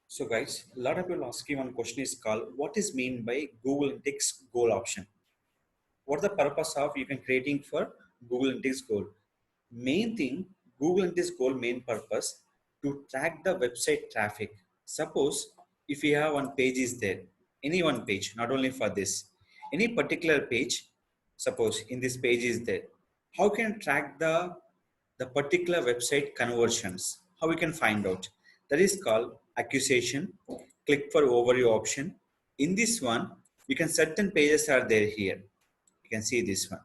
So guys, a lot of people asking one question is called what is mean by Google Analytics goal option? What the purpose of you can creating for Google Analytics goal? Main thing, Google Analytics goal main purpose to track the website traffic. Suppose if you have one page is there, any one page, not only for this, any particular page, suppose in this page is there, how can you track the particular website conversions? How we can find out? That is called acquisition. Click for overview option. In this one, you can certain pages are there here. You can see this one.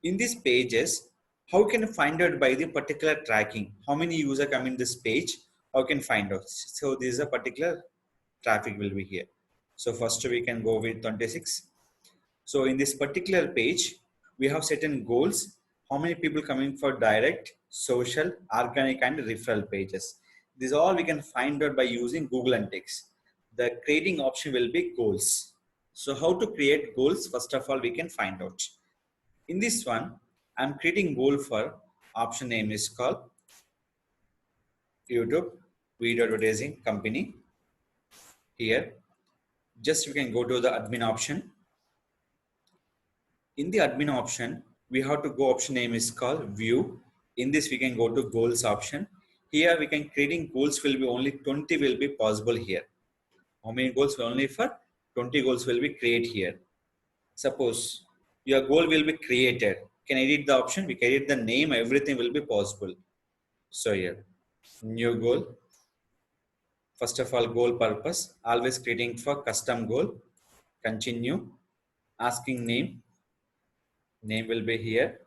In these pages, how can you find out by the particular tracking? How many user come in this page? How can find out? So this is a particular traffic will be here. So first we can go with 26. So in this particular page, we have certain goals. How many people coming for direct, social, organic, and referral pages. This all we can find out by using Google Analytics. The creating option will be goals. So how to create goals? First of all, we can find out. In this one, I'm creating goal for option name is called YouTube video advertising company. Here, just you can go to the admin option. In the admin option, we have to go option name is called view. In this, we can go to goals option. Here we can creating goals will be only 20 will be possible here. How many goals will only for 20 goals will be create here. Suppose your goal will be created. Can edit the option? We can edit the name, everything will be possible. So here, new goal. First of all, goal purpose, always creating for custom goal. Continue, asking name will be here.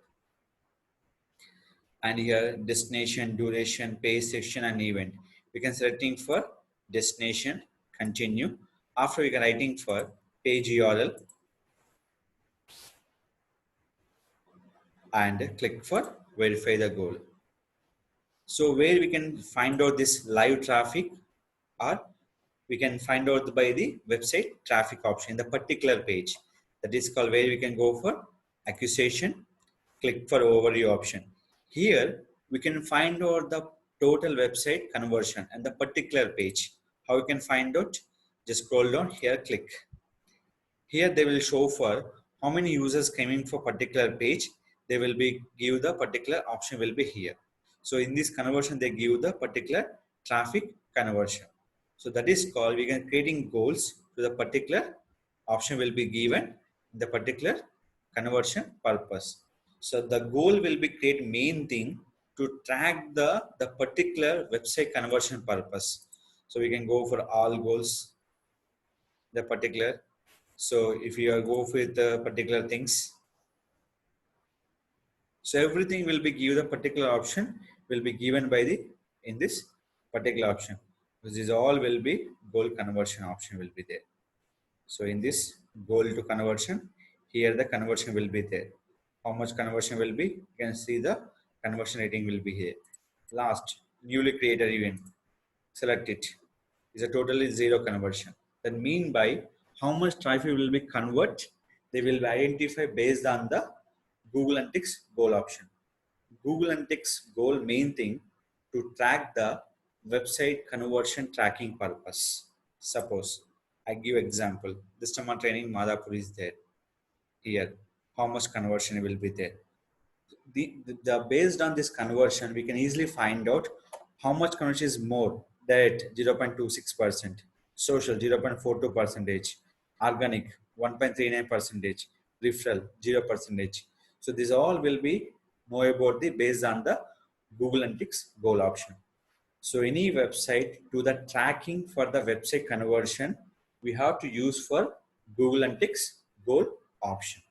And here destination, duration, page section and event. We can selecting for destination, continue. After we can writing for page URL and click for verify the goal. So where we can find out this live traffic, or we can find out by the website traffic option, the particular page. That is called where we can go for acquisition, click for overview option. Here we can find out the total website conversion and the particular page. How we can find out? Just scroll down here, click. Here they will show for how many users coming for particular page. They will be give the particular option will be here. So in this conversion, they give the particular traffic conversion. So that is called we can creating goals to the particular option will be given the particular conversion purpose. So the goal will be create main thing to track the particular website conversion purpose. So we can go for all goals, the particular. So if you go with the particular things, so everything will be given the particular option will be given by the in this particular option. This is all will be goal conversion option will be there. So in this goal to conversion, here the conversion will be there. How much conversion will be? You can see the conversion rating will be here. Last, newly created event. Select it. Is a totally zero conversion. That mean by how much traffic will be convert, they will identify based on the Google Analytics goal option. Google Analytics goal main thing to track the website conversion tracking purpose. Suppose I give example. This time training Madhapur is there. Here, how much conversion will be there? Based on this conversion, we can easily find out how much conversion is more. Direct 0.26%, social 0.42%, organic 1.39%, referral 0%. So this all will be know about the based on the Google Analytics goal option. So any website to the tracking for the website conversion, we have to use for Google Analytics goal option.